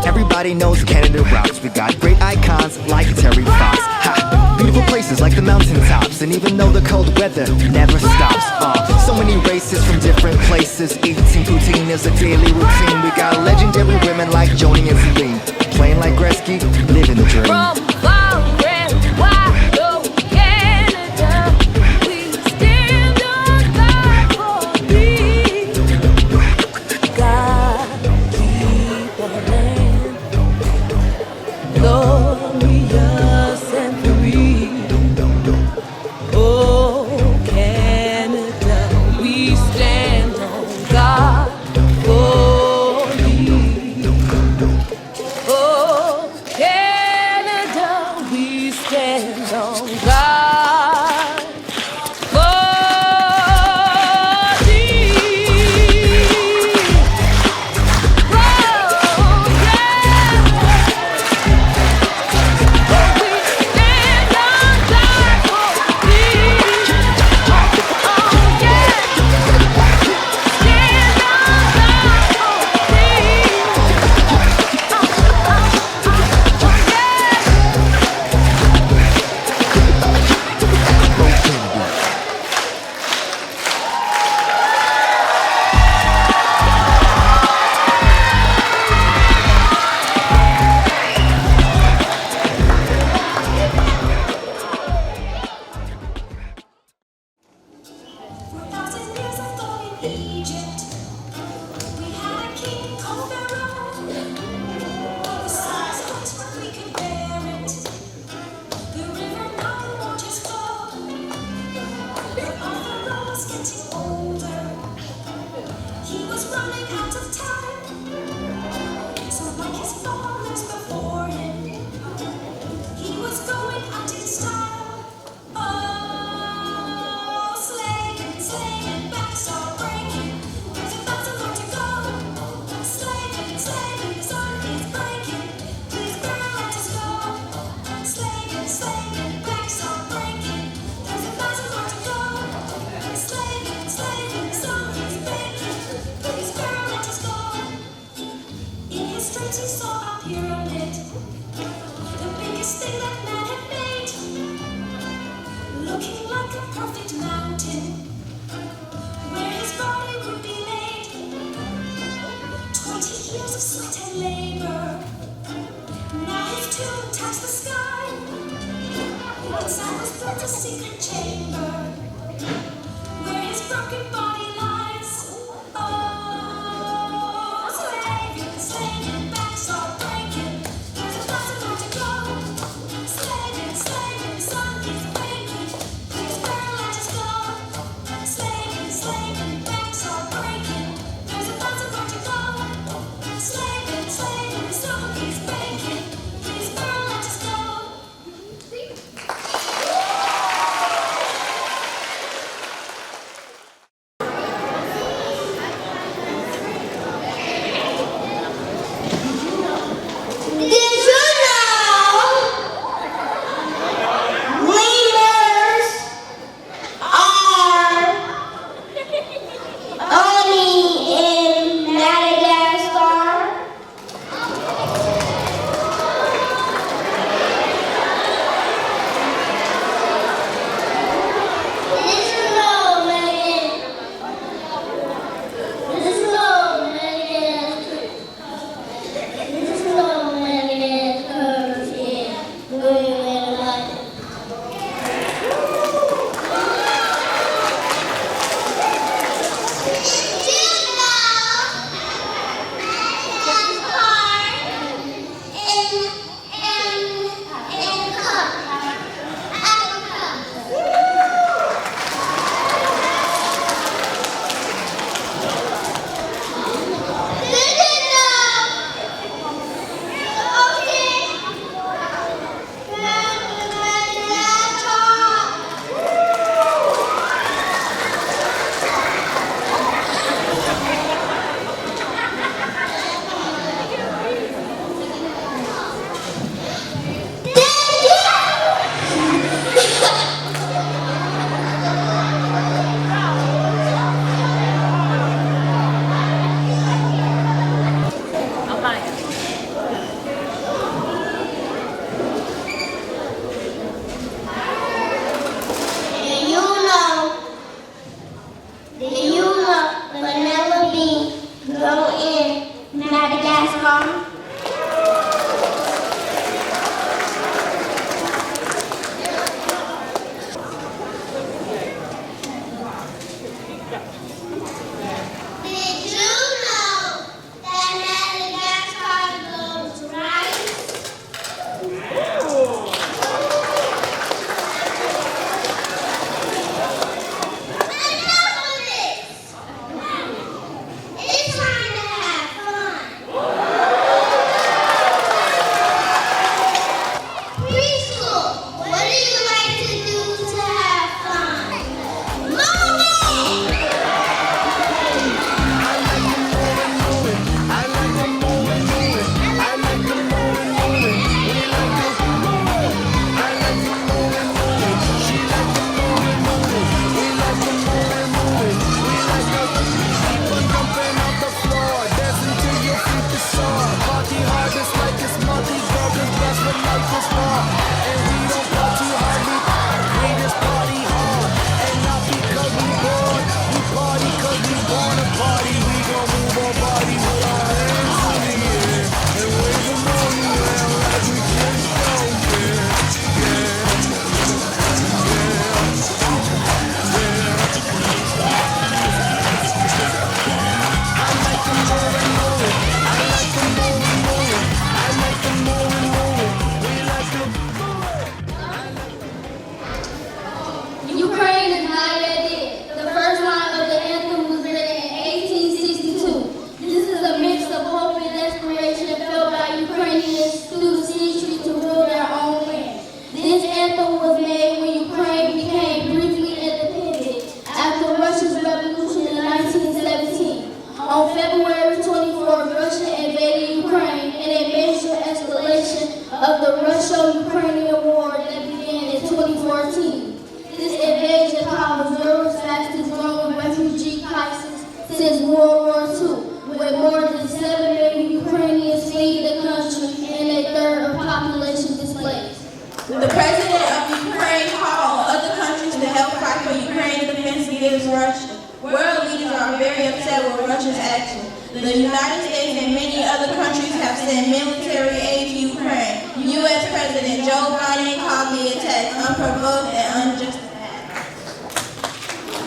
Everybody knows Canada rocks. We got great icons like Terry Fox. Ha! Beautiful places like the mountaintops. And even though the cold weather never stops, so many races from different places. Eating poutine is a daily routine. We got legendary women like Joni and Celine, playing like Gretzky, living the dream. From far and wide, oh Canada, we stand on God for peace. God keep our land glorious and free. Oh Canada, we stand on God for peace. Oh Canada, we stand on God for peace. Oh yeah, we stand on God for peace. Oh yeah, stand on God for peace. Egypt, we had a king called Pharaoh. The size of us when we could bear it. The river Nile waters flow. But our Pharaoh was getting older. He was running out of time. So like his fathers before him, he was going out in style. Oh, slaving, slaving, backs are breaking. There's a thousand more to go. Slaving, slaving, the sun is breaking. Please, girl, let us go. Slaving, slaving, backs are breaking. There's a thousand more to go. Slaving, slaving, the sun is breaking. Please, girl, let us go. In his dreams he saw a pyramid, the biggest thing that man had made, looking like a perfect mountain, where his body would be laid. 20 years of sweat and labor, now his tomb touched the sky. Inside was built a secret chamber, where his broken body lies. Oh, slaving, slaving, backs are breaking. There's a thousand more to go. Slaving, slaving, the sun is breaking. Please, girl, let us go. Slaving, slaving, backs are breaking. There's a thousand more to go. Slaving, slaving, the sun is breaking. Please, girl, let us go. Do you know vanilla beans grow in Madagascar? Did you know that Madagascar grows rice? Enough of this! It's time to have fun. Preschool, what do you like to do to have fun? Moving! Ukraine is not yet dead. The first line of the anthem was written in 1862. This is a mix of hope and desperation felt by Ukrainians through the centuries to rule their own land. This anthem was made when Ukraine became briefly independent after Russia's revolution in 1917. On February 24, Russia invaded Ukraine in a major escalation of the Russo-Ukrainian war that began in 2014. This invasion caused Europe's fastest growing refugee crisis since World War II, with more than 7 million Ukrainians fleeing the country and a third of population displaced. The president of Ukraine called on other countries to help fight for Ukraine's defense against Russia. World leaders are very upset with Russia's action. The United States and many other countries have sent military aid to Ukraine. U.S. President Joe Biden called the attacks unprovoked and unjustified.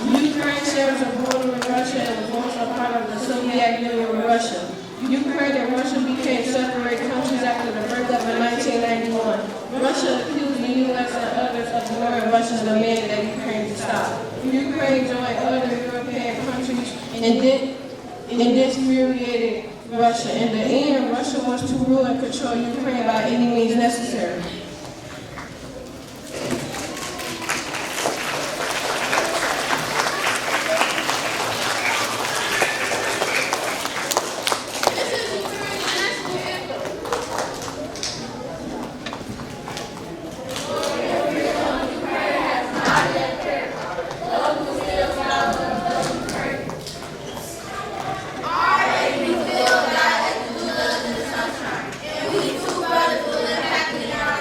Ukraine shares a border with Russia and was once a part of the Soviet Union with Russia. Ukraine and Russia became separate countries after the breakup in 1991. Russia accused the U.S. and others of ignoring Russia's demand that Ukraine to stop. Ukraine joined other European countries and infuriated Russia. In the end, Russia wants to rule and control Ukraine by any means necessary. And we two brothers will live happily in our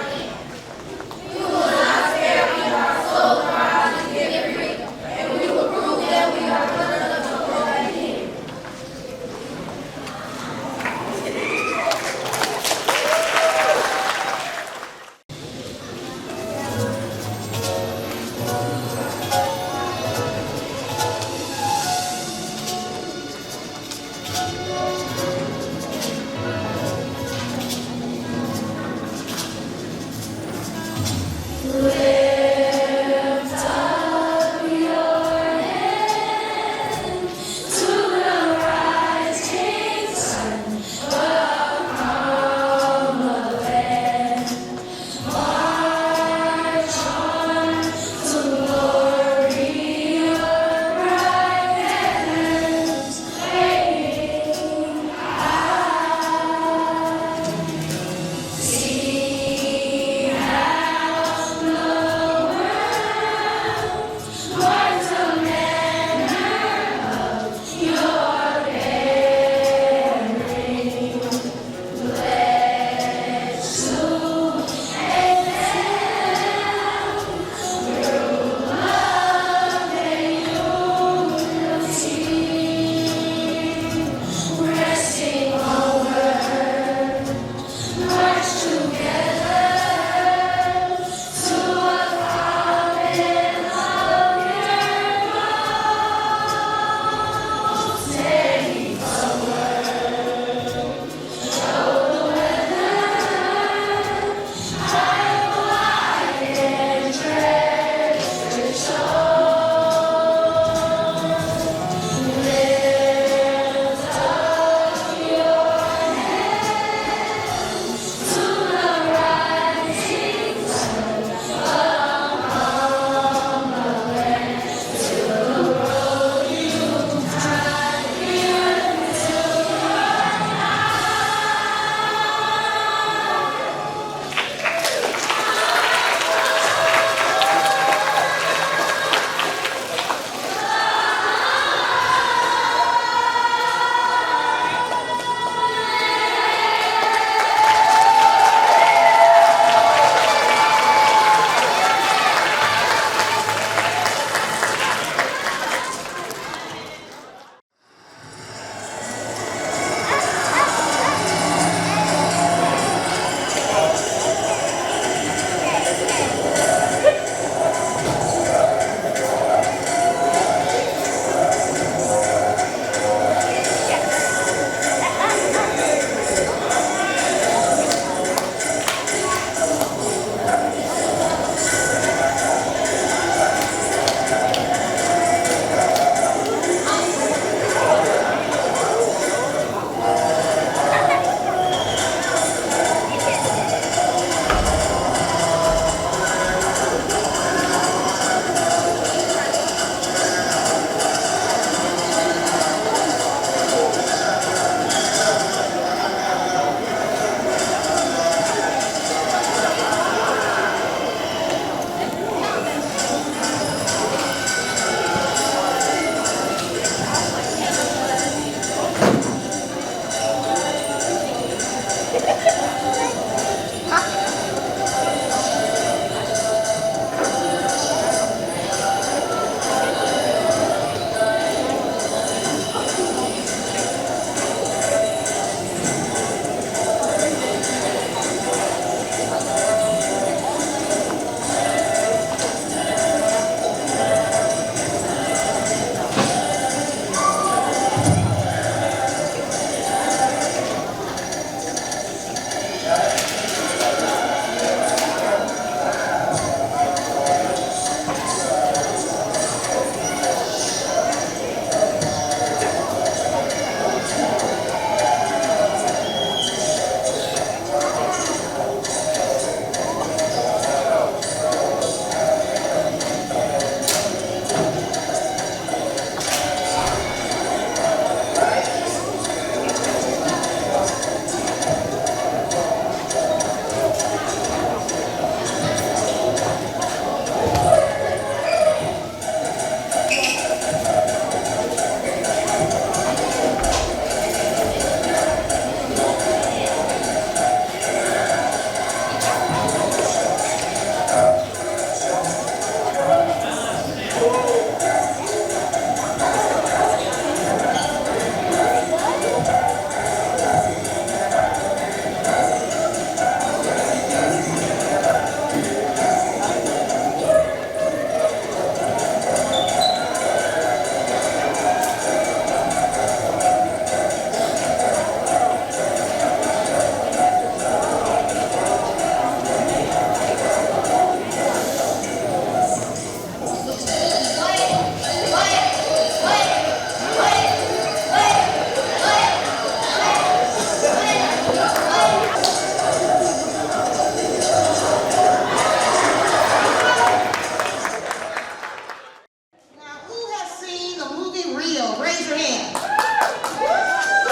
raise your hand.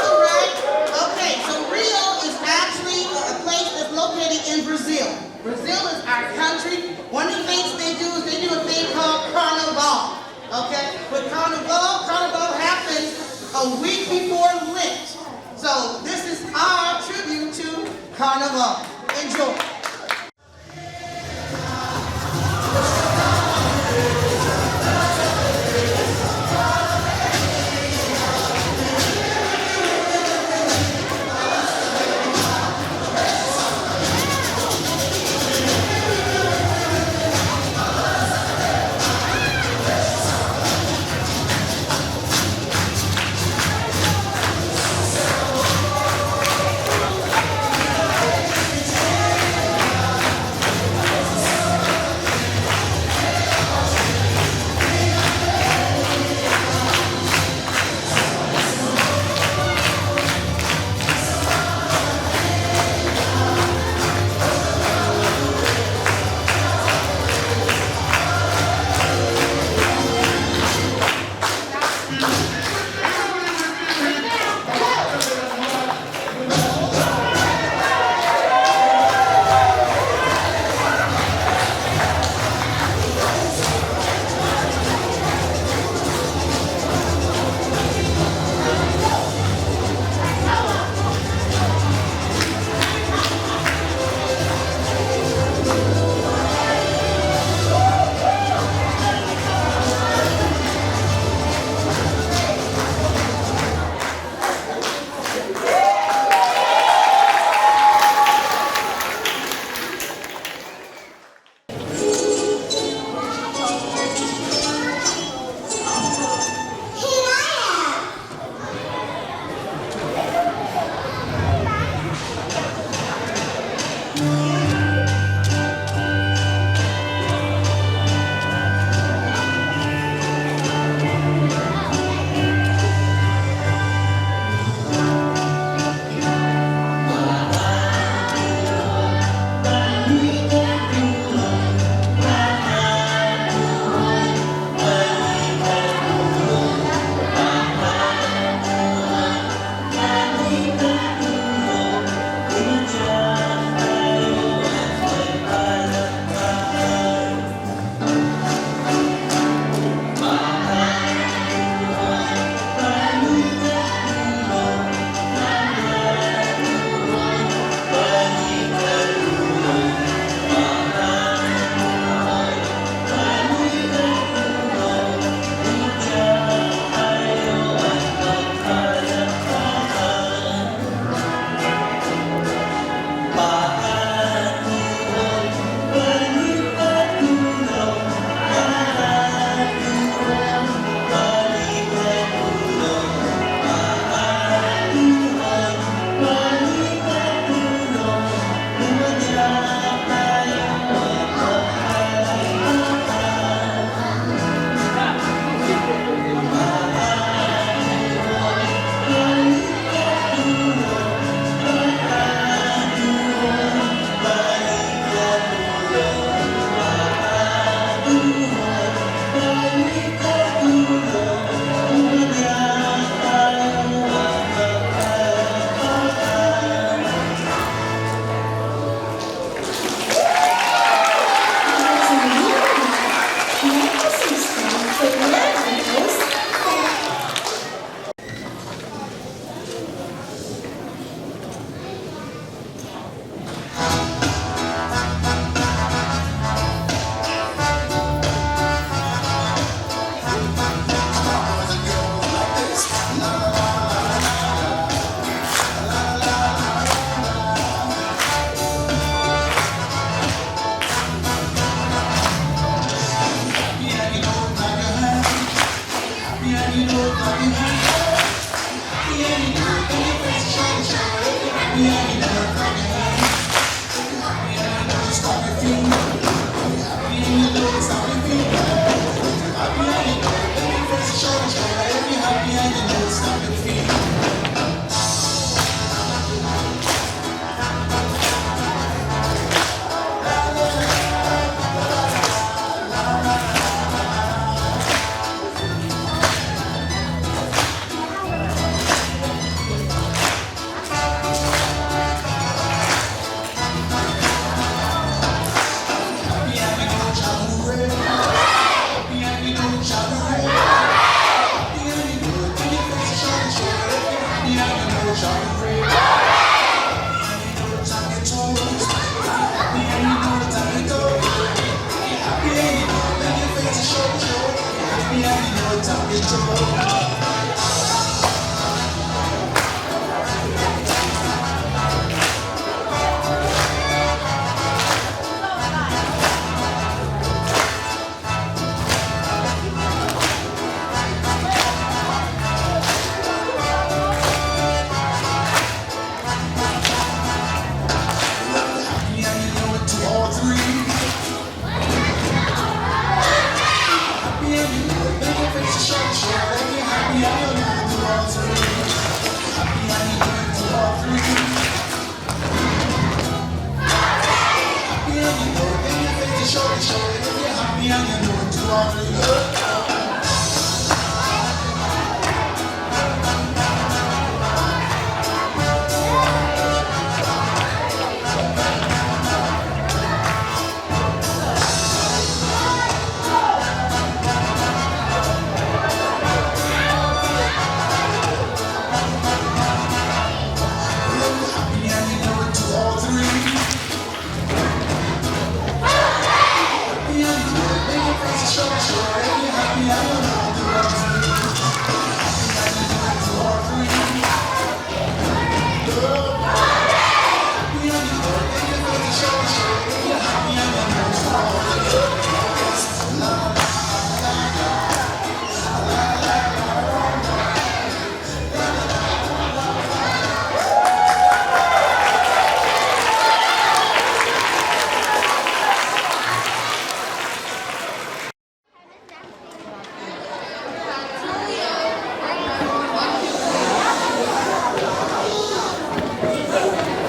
All right. Okay, so Rio is actually a place that's located in Brazil. Brazil is our country. One of the things they do is they do a thing called Carnival. Okay? But Carnival happens a week before Lent. So this is our tribute to Carnival. Enjoy.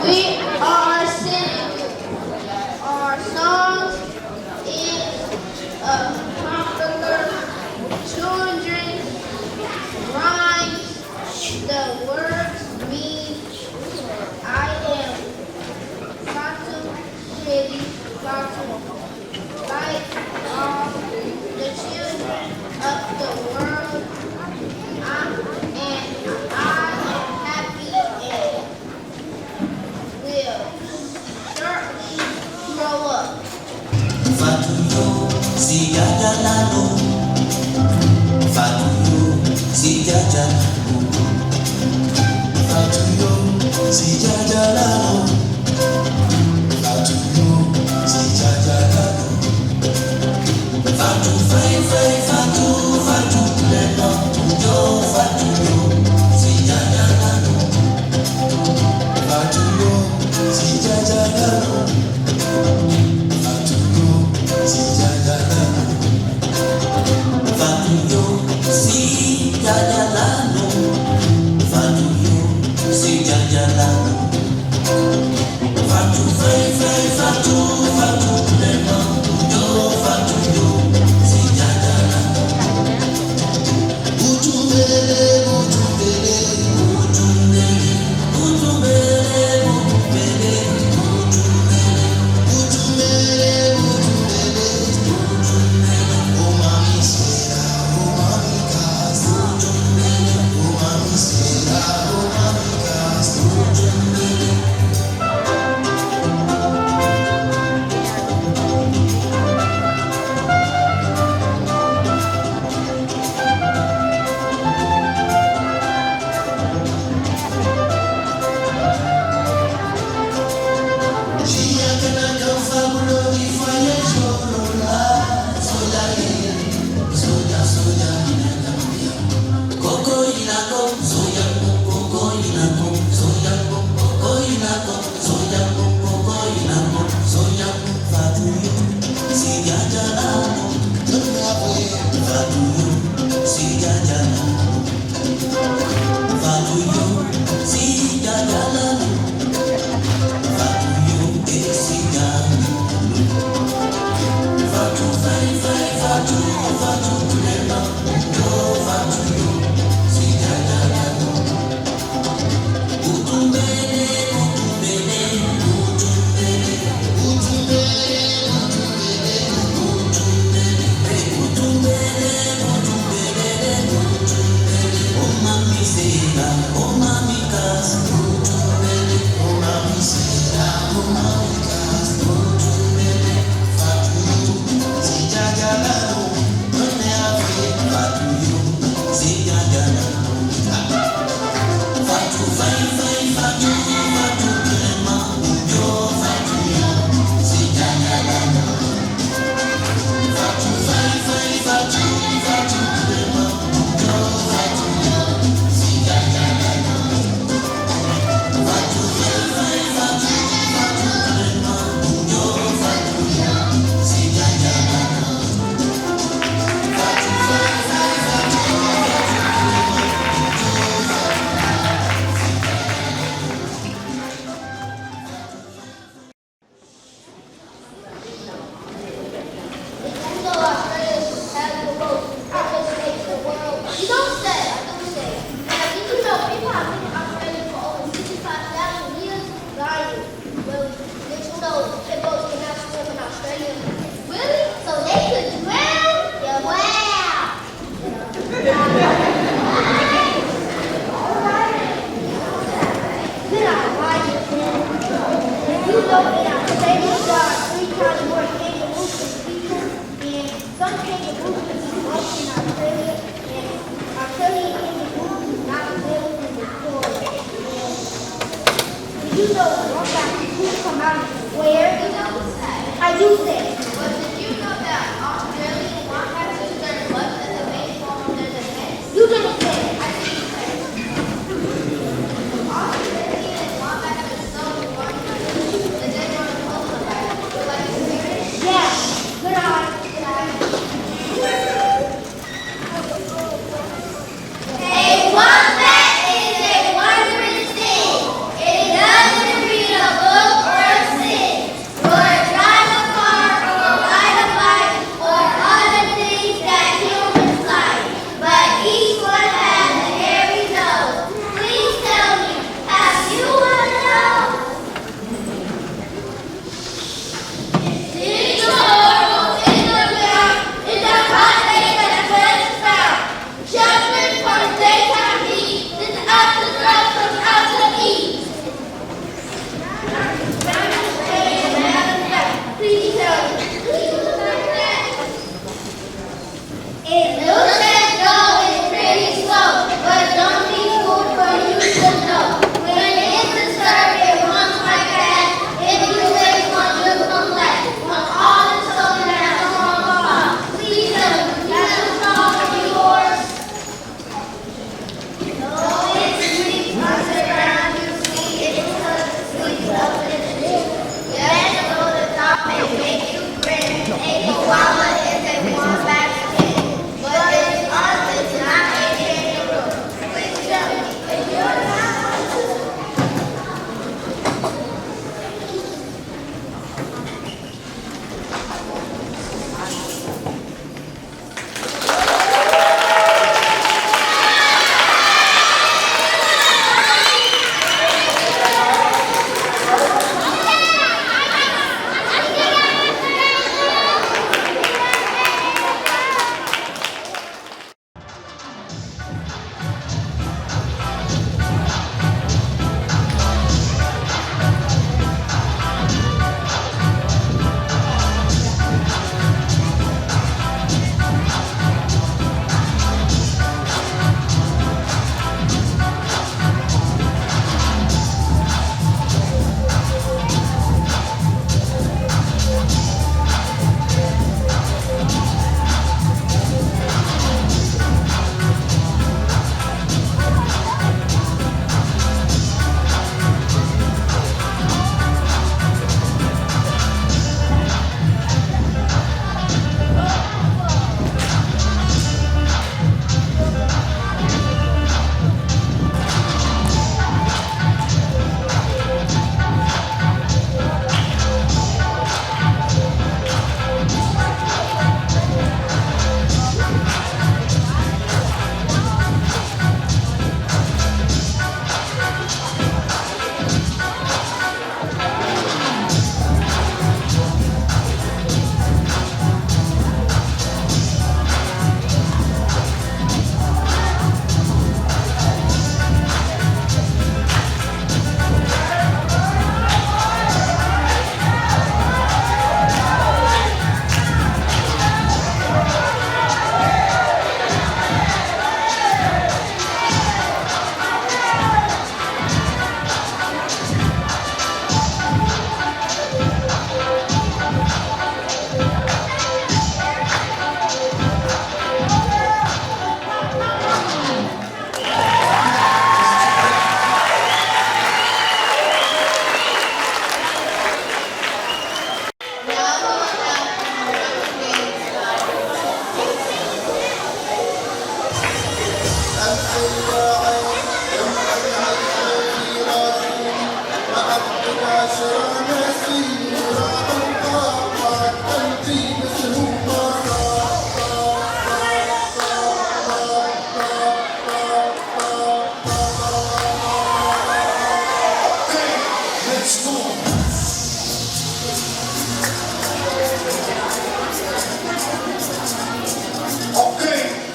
We are singing. Our song is a popular children's rhymes. The words mean I am Fatu, Shady, Fatu, like all the children of the world. I am happy and will shortly grow up. Fatuyo si jajalano, Fatuyo si jajalano, Fatuyo si jajalano, Fatuyo si jajalano, Fatu fai fai Fatu Fatu leno yo Fatuyo si jajalano, Fatuyo si jajalano. Fatuyo si jajalano, Fatuyo si jajalano, Fatu fai fai Fatu Fatu lema yo Fatuyo si jajalano. Utumbele utumbele utumbele utumbele utumbele utumbele utumbele. Oh mami sera, oh mami casa,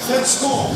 Let's go.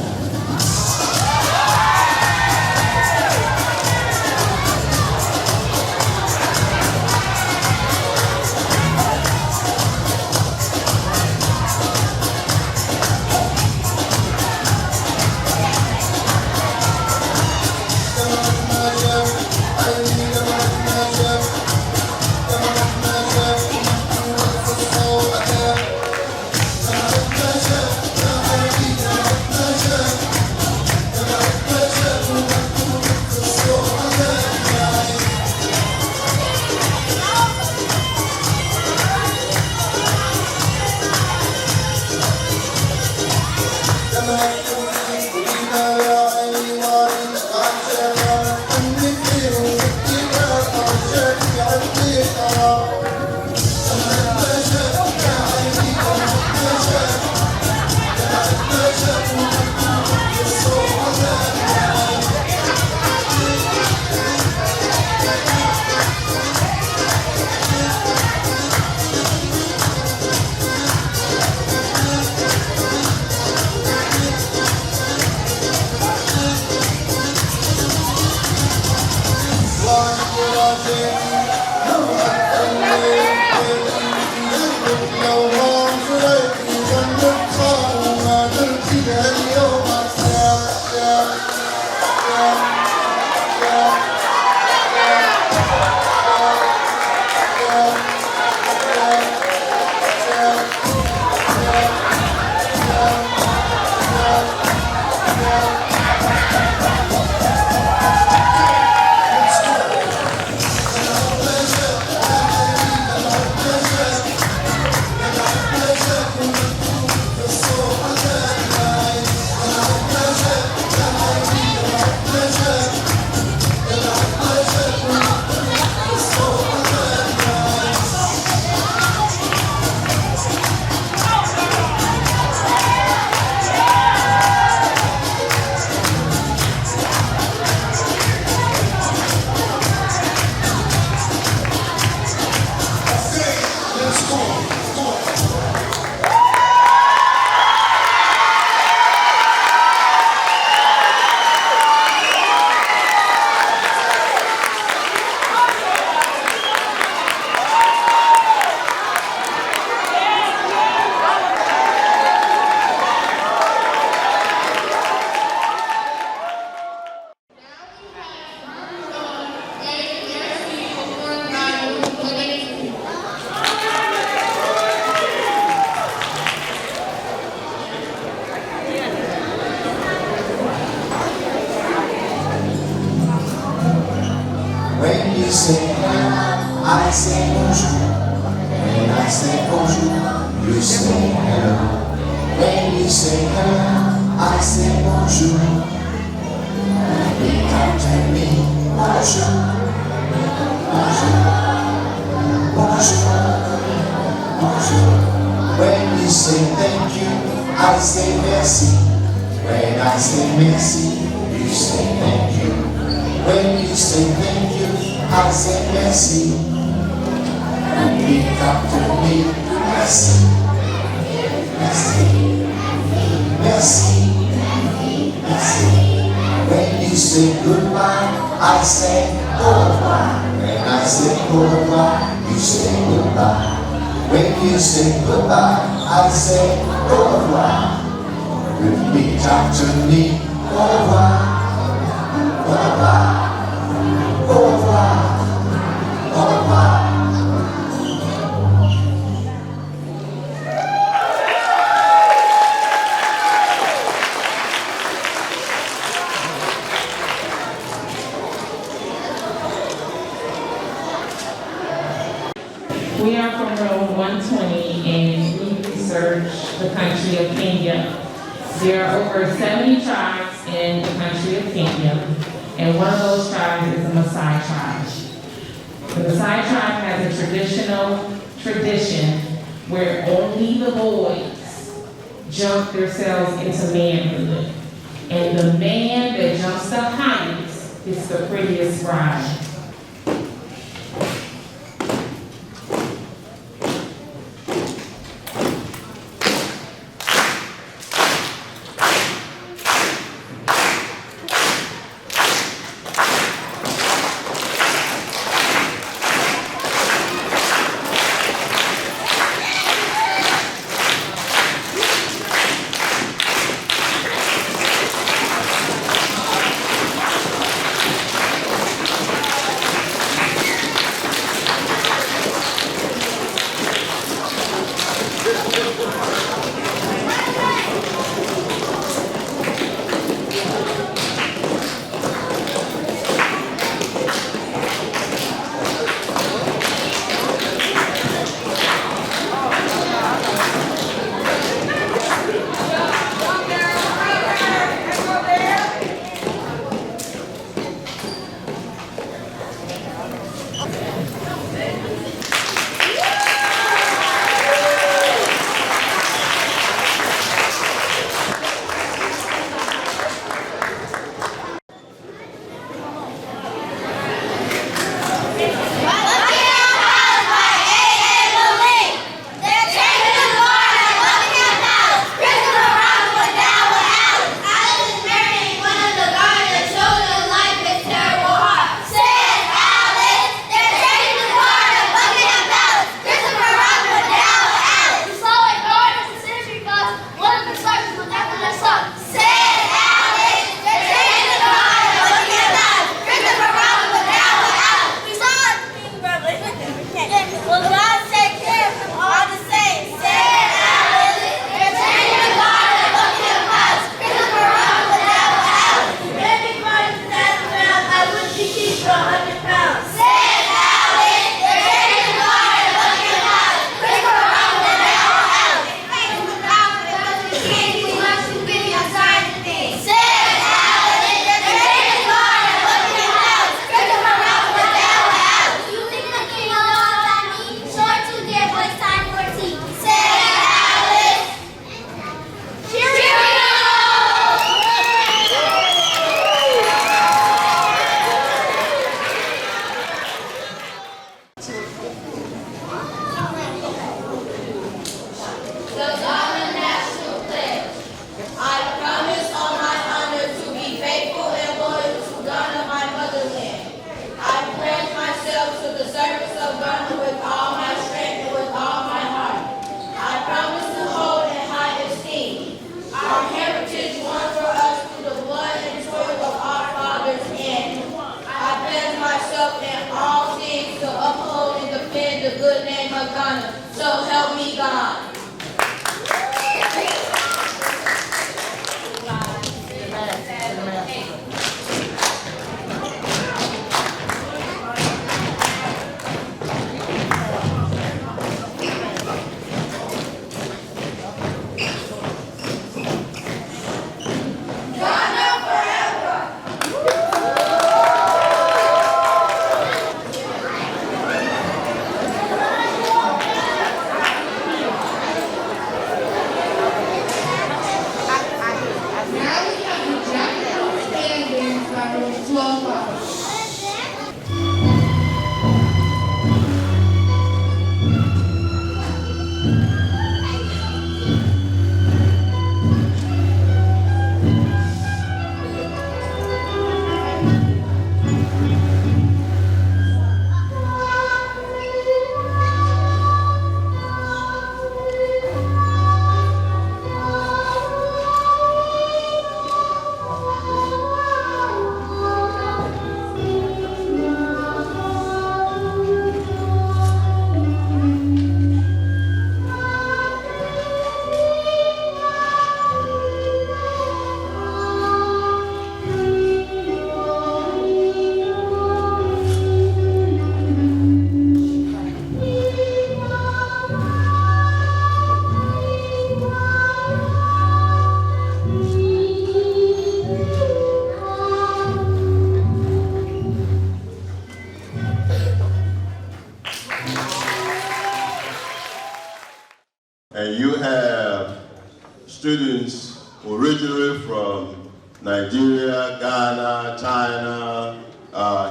When you say hello, I say bonjour. When I say bonjour, you say hello. When you say hello, I say bonjour. And you come to me, bonjour, bonjour, bonjour, bonjour. When you say thank you, I say merci. When I say merci, you say thank you. When you say thank you, I say merci. And you come to me, merci, merci, merci, merci. When you say goodbye, I say au revoir. When I say au revoir, you say goodbye. When you say goodbye, I say au revoir. Repeat after me, au revoir. Au revoir, au revoir, au revoir. We are from row 120 and we research the country of Kenya. There are over 70 tribes in the country kingdom, and one of those tribes is the Maasai tribe. The Maasai tribe has a tradition where only the boys jump themselves into manhood, and the man that jumps the highest is the prettiest bride. Ghana, China,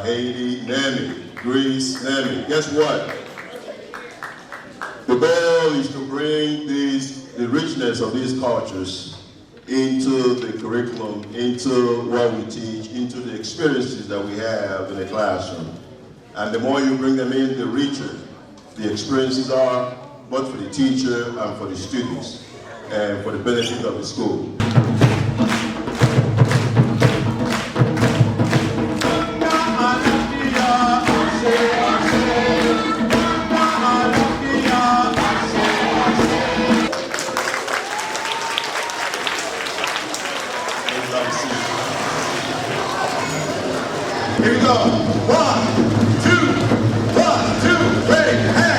Haiti, name it, Greece, name it. Guess what? The goal is to bring the richness of these cultures into the curriculum, into what we teach, into the experiences that we have in the classroom. And the more you bring them in, the richer the experiences are, both for the teacher and for the students, and for the benefit of the school. Here we go. 1, 2, 1, 2, 3, hey!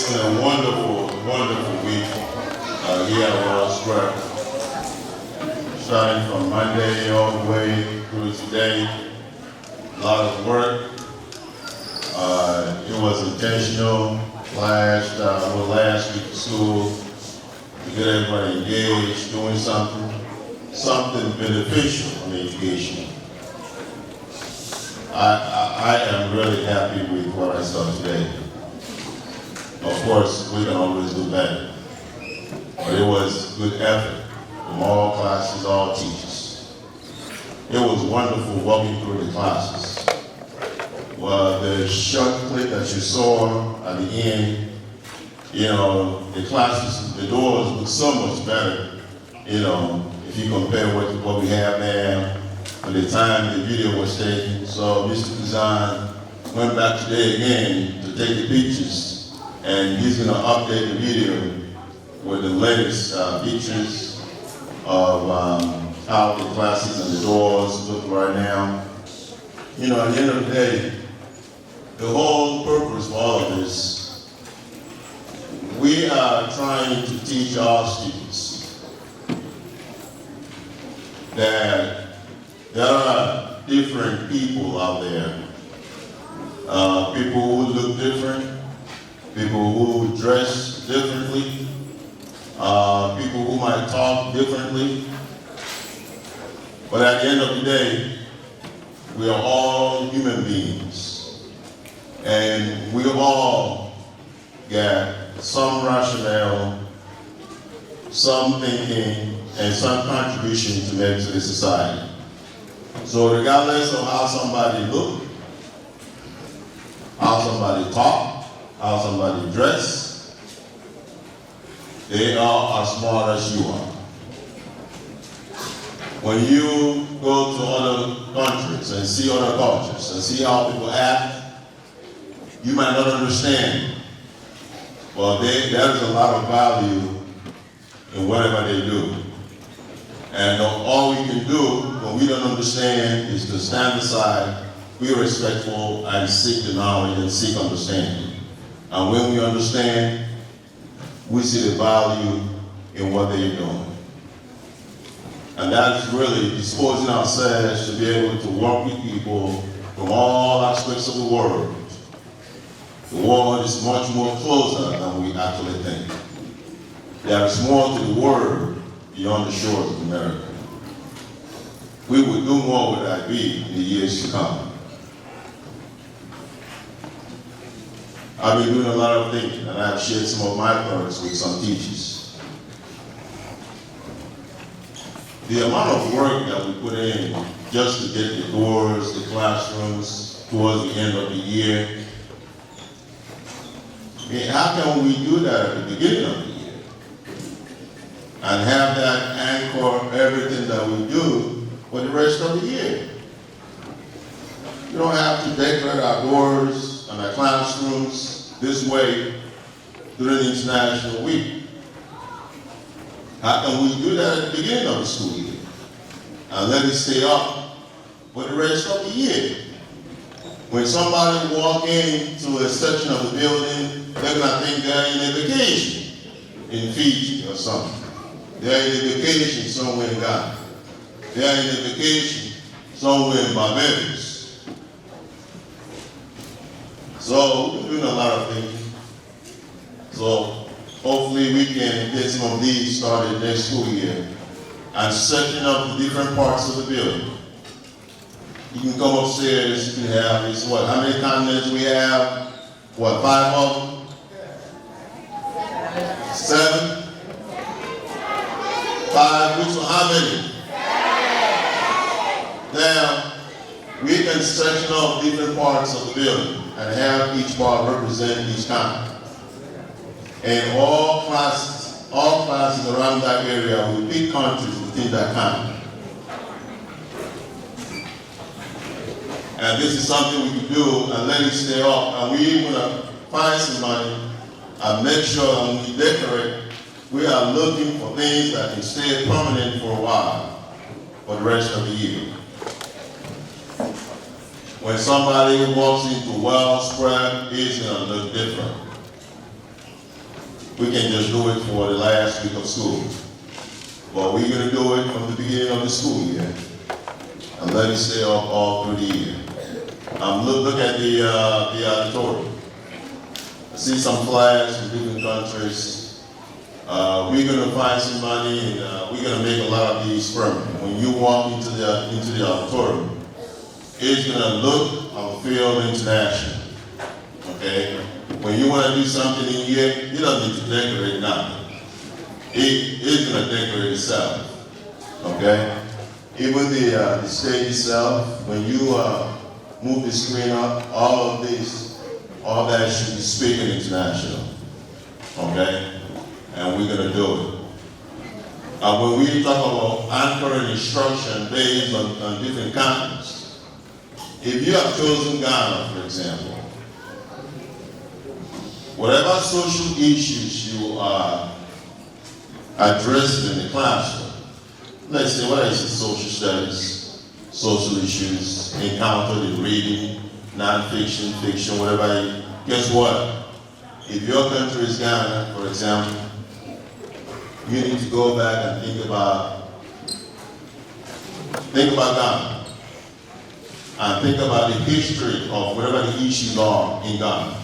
been a wonderful, wonderful week here at World Square. Starting from Monday all the way through today, a lot of work. It was intentional last week of school to get everybody engaged, doing something beneficial in education. I am really happy with what I saw today. Of course, we can always do better, but it was good effort from all classes, all teachers. It was wonderful walking through the classes. Well, the short clip that you saw at the end, the classes, the doors look so much better, if you compare what we have now at the time the video was taken. So Mr. Kazan went back today again to take the pictures, and he's going to update the video with the latest pictures of how the classes and the doors look right now. At the end of the day, the whole purpose of all of this, we are trying to teach our students that there are different people out there. People who look different, people who dress differently, people who might talk differently. But at the end of the day, we are all human beings. And we have all got some rationale, some thinking, and some contribution to make to the society. So regardless of how somebody look, how somebody talk, how somebody dress, they are as smart as you are. When you go to other countries and see other cultures and see how people act, you might not understand, but there is a lot of value in whatever they do. And all we can do when we don't understand is to stand aside, be respectful, and seek the knowledge and seek understanding. And when we understand, we see the value in what they're doing. And that is really disposing ourselves to be able to work with people from all aspects of the world. The world is much more closer than we actually think. There is more to the world beyond the shores of America. We will do more with IB in the years to come. I've been doing a lot of thinking, and I've shared some of my thoughts with some teachers. The amount of work that we put in just to get the doors, the classrooms, towards the end of the year, how can we do that at the beginning of the year? And have that anchor everything that we do for the rest of the year? You don't have to decorate our doors and our classrooms this way during the International Week. How can we do that at the beginning of the school year? And let it stay up for the rest of the year. When somebody walk into a section of the building, they're gonna think they're in a vacation in Fiji or something. They're in a vacation somewhere in Ghana. They're in a vacation somewhere in Barbados. So we're doing a lot of things. So hopefully we can get some of these started next school year and setting up the different parts of the building. You can come upstairs, you can have this, how many continents we have? 5 of them? 7? 5, which one, how many? Now, we can section up different parts of the building and have each part represent each continent. And all classes around that area will be countries within that continent. And this is something we can do and let it stay up. And we want to find some money and make sure that when we decorate, we are looking for things that can stay permanent for a while, for the rest of the year. When somebody walks into Wells Square, it's going to look different. we can just do it for the last week of school. But we're gonna do it from the beginning of the school year. And let it stay up all through the year. Look at the auditorium. I see some flags from different countries. We're gonna find some money and we're gonna make a lot of these permanent. When you walk into the auditorium, it's gonna look and feel international. Okay? When you wanna do something in here, you don't need to decorate nothing. It's gonna decorate itself. Okay? Even the stage itself, when you move the screen up, all that should be speaking international. Okay? And we're gonna do it. When we talk about anchoring instruction based on different continents, if you have chosen Ghana, for example, whatever social issues you are addressing in the classroom, let's say, what is it, social studies, social issues, encountered in reading, non-fiction, fiction, whatever, guess what? If your country is Ghana, for example, you need to go back and think about Ghana. And think about the history of whatever the issues are in Ghana.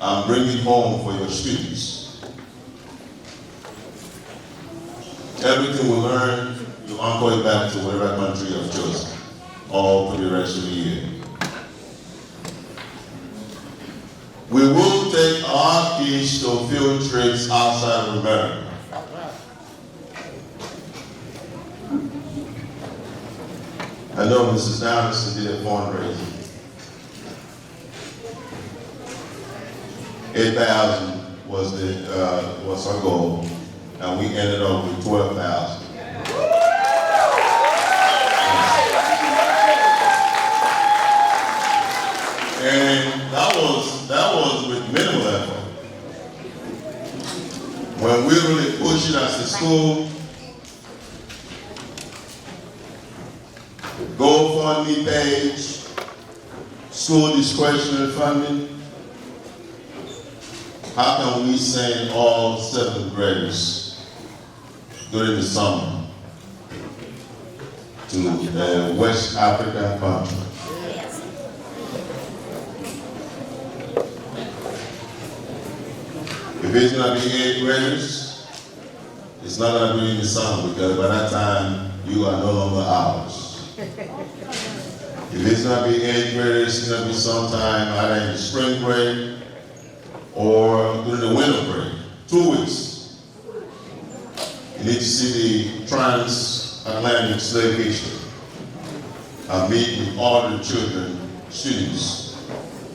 And bring it home for your students. Everything we learn, you anchor it back to whatever country you have chosen, all for the rest of the year. We will take our kids to field trips outside of America. I know Mrs. Anderson did a fundraiser. 8,000 was our goal, and we ended up with 12,000. And that was with minimal effort. When we really push it as a school, GoFundMe page, school discretionary funding. How can we send all 7th graders during the summer to the West African country? If it's going to be 8th graders, it's not going to be in the summer because by that time you are no longer ours. If it's going to be 8th graders, it's going to be sometime either in the spring break or during the winter break, 2 weeks. You need to see the transatlantic slave history and meet with all the children, students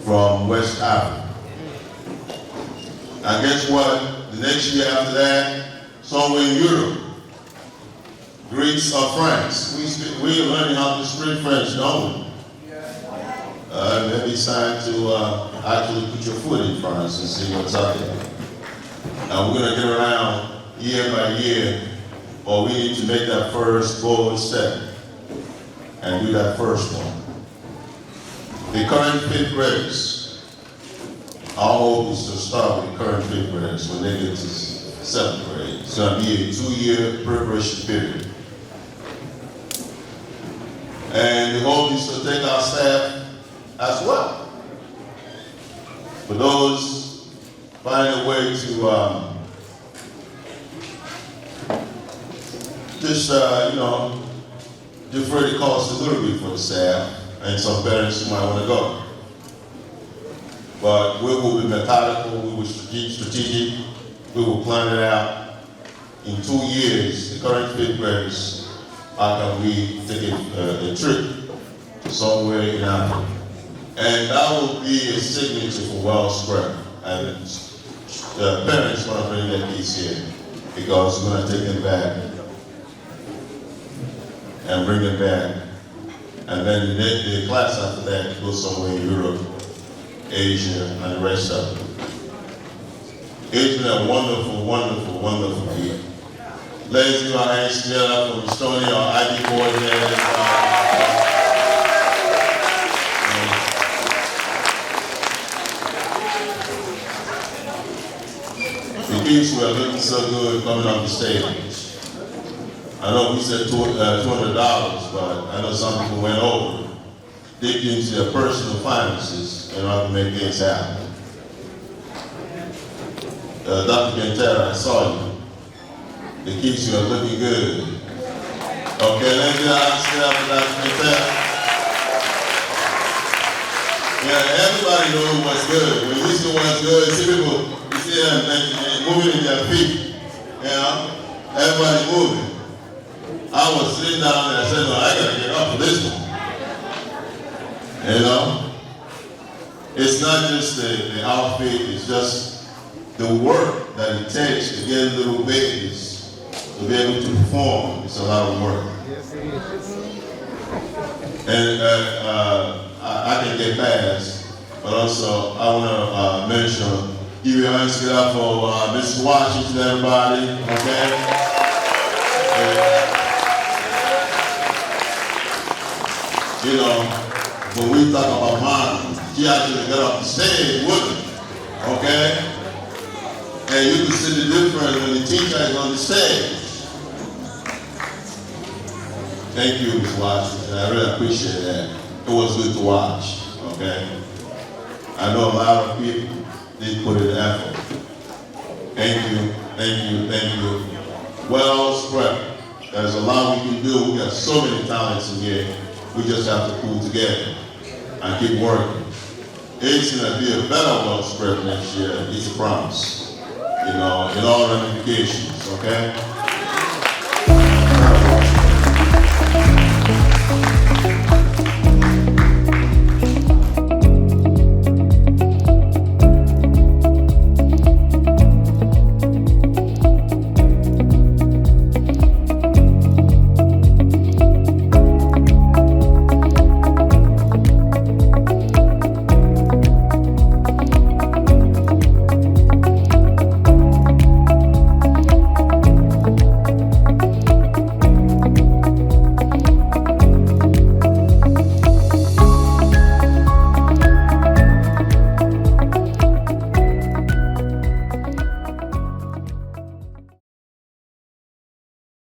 from West Africa. And guess what? The next year after that, somewhere in Europe, Greece or France. We're learning how to speak French, don't we? Maybe it's time to actually put your foot in France and see what's out there. Now we're going to get around year by year, but we need to make that first bold step and do that first one. The current 5th graders, our hope is to start with current 5th graders when they get to 7th grade. It's going to be a 2-year preparation period. And the hope is to take our staff as well. For those find a way to defray the cost a little bit for the staff, and some parents who might want to go. But we will be methodical, we will be strategic, we will plan it out. In 2 years, the current 5th graders, how can we take a trip to somewhere in Africa? And that will be a signature for Wellspread. And the parents want to bring their kids here because we're going to take them back and bring them back. And then the class after that goes somewhere in Europe, Asia, and the rest of it. It's been a wonderful, wonderful, wonderful year. Let's give our hands together for Estonia, our IB coordinator. The kids were looking so good coming off the stage. I know we said $200, but I know some people went over. They get into their personal finances in order to make things happen. Dr. Quintero, I saw you. The kids were looking good. Okay, let's get out and stand up for Dr. Quintero. Yeah, everybody knows what's good. When you see what's good, see people, you see them moving in their feet. You know, everybody moving. I was sitting down there and said, no, I gotta get up for this one. You know? It's not just the outfit, it's just the work that it takes to get little babies to be able to perform. It's a lot of work. And I can get past, but also I want to mention, give you a hand to get up for Mrs. Washington, everybody, okay? You know, when we talk about Mommy, she actually got off the stage with me, okay? And you can see the difference when the teacher is on the stage. Thank you, Ms. Washington. I really appreciate that. It was good to watch, okay? I know a lot of people did put in effort. Thank you, thank you, thank you. Well spread. There's a lot we can do. We got so many talents in here. We just have to pull together and keep working. It's gonna be a better well spread next year. It's a promise. You know, in all ramifications, okay?